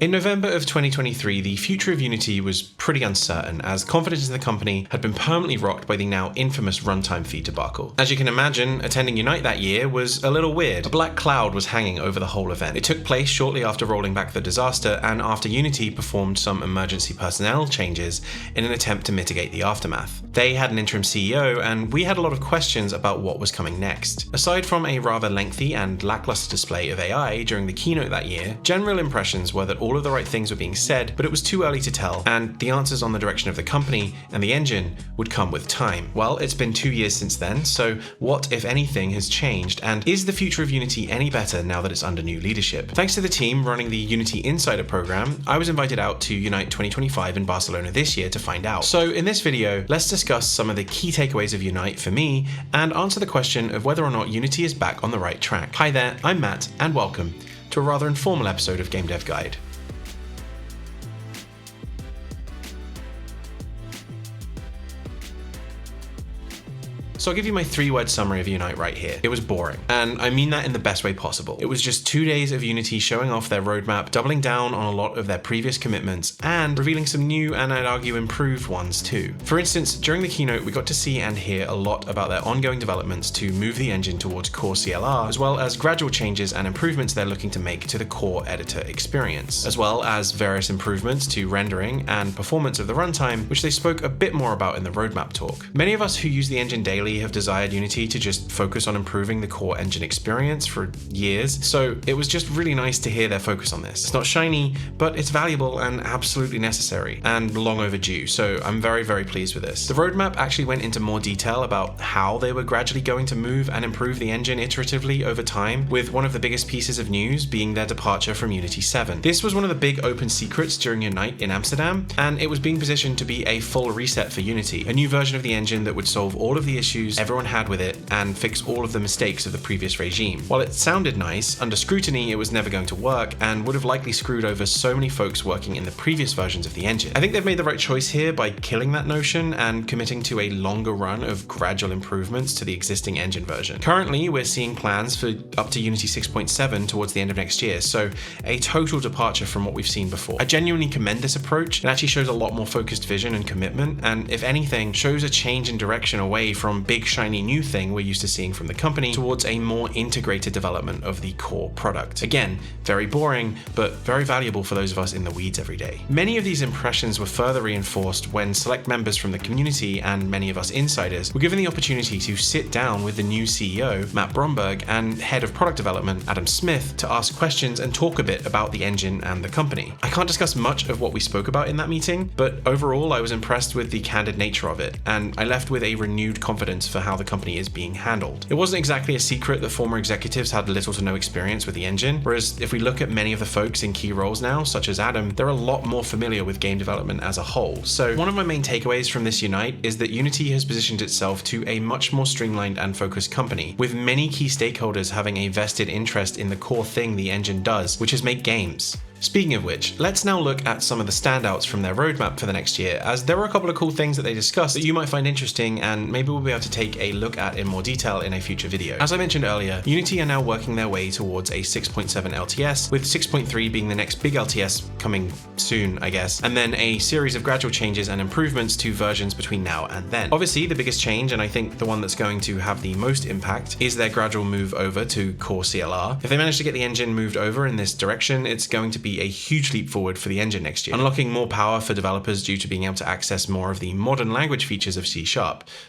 In November of 2023, the future of Unity was pretty uncertain, as confidence in the company had been permanently rocked by the now infamous runtime fee debacle. As you can imagine, attending Unite that year was a little weird. A black cloud was hanging over the whole event. It took place shortly after rolling back the disaster and after Unity performed some emergency personnel changes in an attempt to mitigate the aftermath. They had an interim CEO, and we had a lot of questions about what was coming next. Aside from a rather lengthy and lackluster display of AI during the keynote that year, general impressions were that all of the right things were being said, but it was too early to tell, and the answers on the direction of the company and the engine would come with time. Well, it's been 2 years since then, so what, if anything, has changed, and is the future of Unity any better now that it's under new leadership? Thanks to the team running the Unity Insider program, I was invited out to Unite 2025 in Barcelona this year to find out. So in this video, let's discuss some of the key takeaways of Unite for me, and answer the question of whether or not Unity is back on the right track. Hi there, I'm Matt, and welcome to a rather informal episode of Game Dev Guide. So I'll give you my 3-word summary of Unite right here. It was boring. And I mean that in the best way possible. It was just 2 days of Unity showing off their roadmap, doubling down on a lot of their previous commitments, and revealing some new and I'd argue improved ones too. For instance, during the keynote, we got to see and hear a lot about their ongoing developments to move the engine towards core CLR, as well as gradual changes and improvements they're looking to make to the core editor experience, as well as various improvements to rendering and performance of the runtime, which they spoke a bit more about in the roadmap talk. Many of us who use the engine daily have desired Unity to just focus on improving the core engine experience for years, so it was just really nice to hear their focus on this. It's not shiny, but it's valuable and absolutely necessary, and long overdue, so I'm very, very pleased with this. The roadmap actually went into more detail about how they were gradually going to move and improve the engine iteratively over time, with one of the biggest pieces of news being their departure from Unity 7. This was one of the big open secrets during Unite in Amsterdam, and it was being positioned to be a full reset for Unity, a new version of the engine that would solve all of the issues everyone had with it and fix all of the mistakes of the previous regime. While it sounded nice, under scrutiny it was never going to work and would have likely screwed over so many folks working in the previous versions of the engine. I think they've made the right choice here by killing that notion and committing to a longer run of gradual improvements to the existing engine version. Currently, we're seeing plans for up to Unity 6.7 towards the end of next year, so a total departure from what we've seen before. I genuinely commend this approach. It actually shows a lot more focused vision and commitment, and if anything, shows a change in direction away from big shiny new thing we're used to seeing from the company towards a more integrated development of the core product. Again, very boring, but very valuable for those of us in the weeds every day. Many of these impressions were further reinforced when select members from the community and many of us insiders were given the opportunity to sit down with the new CEO, Matt Bromberg, and head of product development, Adam Smith, to ask questions and talk a bit about the engine and the company. I can't discuss much of what we spoke about in that meeting, but overall I was impressed with the candid nature of it, and I left with a renewed confidence for how the company is being handled. It wasn't exactly a secret that former executives had little to no experience with the engine, whereas if we look at many of the folks in key roles now, such as Adam, they're a lot more familiar with game development as a whole. So one of my main takeaways from this Unite is that Unity has positioned itself to a much more streamlined and focused company, with many key stakeholders having a vested interest in the core thing the engine does, which is make games. Speaking of which, let's now look at some of the standouts from their roadmap for the next year, as there were a couple of cool things that they discussed that you might find interesting and maybe we'll be able to take a look at in more detail in a future video. As I mentioned earlier, Unity are now working their way towards a 6.7 LTS, with 6.3 being the next big LTS coming soon, I guess, and then a series of gradual changes and improvements to versions between now and then. Obviously, the biggest change, and I think the one that's going to have the most impact, is their gradual move over to core CLR. If they manage to get the engine moved over in this direction, it's going to be a huge leap forward for the engine next year, unlocking more power for developers due to being able to access more of the modern language features of C#,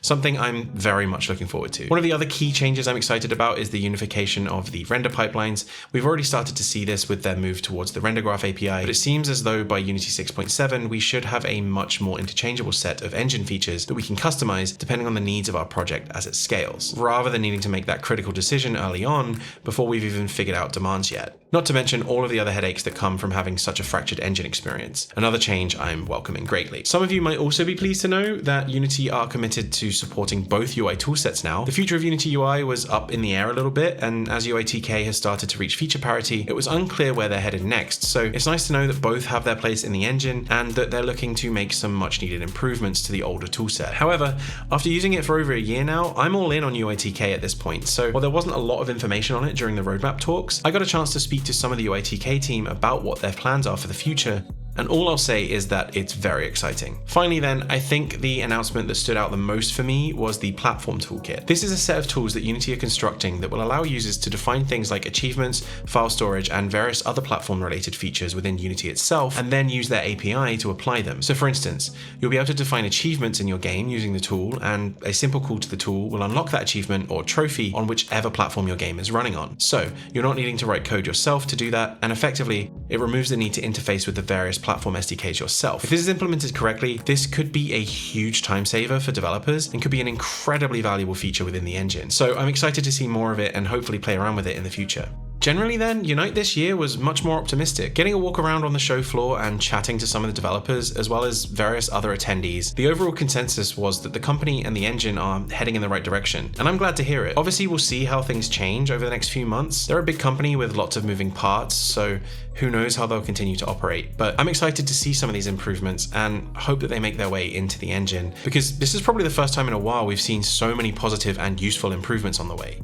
something I'm very much looking forward to. One of the other key changes I'm excited about is the unification of the render pipelines. We've already started to see this with their move towards the render graph API, but it seems as though by Unity 6.7 we should have a much more interchangeable set of engine features that we can customize depending on the needs of our project as it scales, rather than needing to make that critical decision early on before we've even figured out demands yet. Not to mention all of the other headaches that come from having such a fractured engine experience. Another change I'm welcoming greatly. Some of you might also be pleased to know that Unity are committed to supporting both UI toolsets now. The future of Unity UI was up in the air a little bit, and as UITK has started to reach feature parity, it was unclear where they're headed next. So it's nice to know that both have their place in the engine and that they're looking to make some much needed improvements to the older toolset. However, after using it for over a year now, I'm all in on UITK at this point. So while there wasn't a lot of information on it during the roadmap talks, I got a chance to speak speak to some of the UITK team about what their plans are for the future, and all I'll say is that it's very exciting. Finally then, I think the announcement that stood out the most for me was the platform toolkit. This is a set of tools that Unity are constructing that will allow users to define things like achievements, file storage, and various other platform related features within Unity itself, and then use their API to apply them. So for instance, you'll be able to define achievements in your game using the tool, and a simple call to the tool will unlock that achievement or trophy on whichever platform your game is running on. So you're not needing to write code yourself to do that, and effectively, it removes the need to interface with the various platform SDKs yourself. If this is implemented correctly, this could be a huge time saver for developers and could be an incredibly valuable feature within the engine. So I'm excited to see more of it and hopefully play around with it in the future. Generally then, Unite this year was much more optimistic. Getting a walk around on the show floor and chatting to some of the developers, as well as various other attendees, the overall consensus was that the company and the engine are heading in the right direction, and I'm glad to hear it. Obviously, we'll see how things change over the next few months. They're a big company with lots of moving parts, so who knows how they'll continue to operate, but I'm excited to see some of these improvements and hope that they make their way into the engine, because this is probably the first time in a while we've seen so many positive and useful improvements on the way.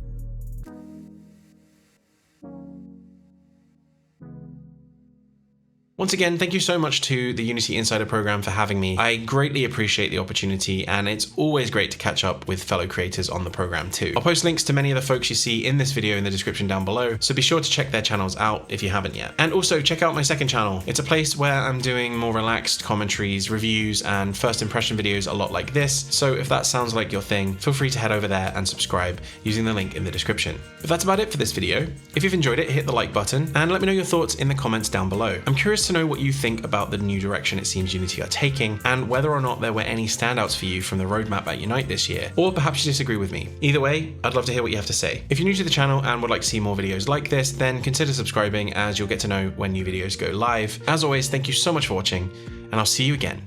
Once again, thank you so much to the Unity Insider program for having me. I greatly appreciate the opportunity, and it's always great to catch up with fellow creators on the program too. I'll post links to many of the folks you see in this video in the description down below, so be sure to check their channels out if you haven't yet. And also check out my second channel. It's a place where I'm doing more relaxed commentaries, reviews, and first impression videos a lot like this, so if that sounds like your thing, feel free to head over there and subscribe using the link in the description. But that's about it for this video. If you've enjoyed it, hit the like button, and let me know your thoughts in the comments down below. I'm curious to know what you think about the new direction it seems Unity are taking, and whether or not there were any standouts for you from the roadmap at Unite this year, or perhaps you disagree with me. Either way, I'd love to hear what you have to say. If you're new to the channel and would like to see more videos like this, then consider subscribing, as you'll get to know when new videos go live. As always, thank you so much for watching, and I'll see you again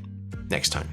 next time.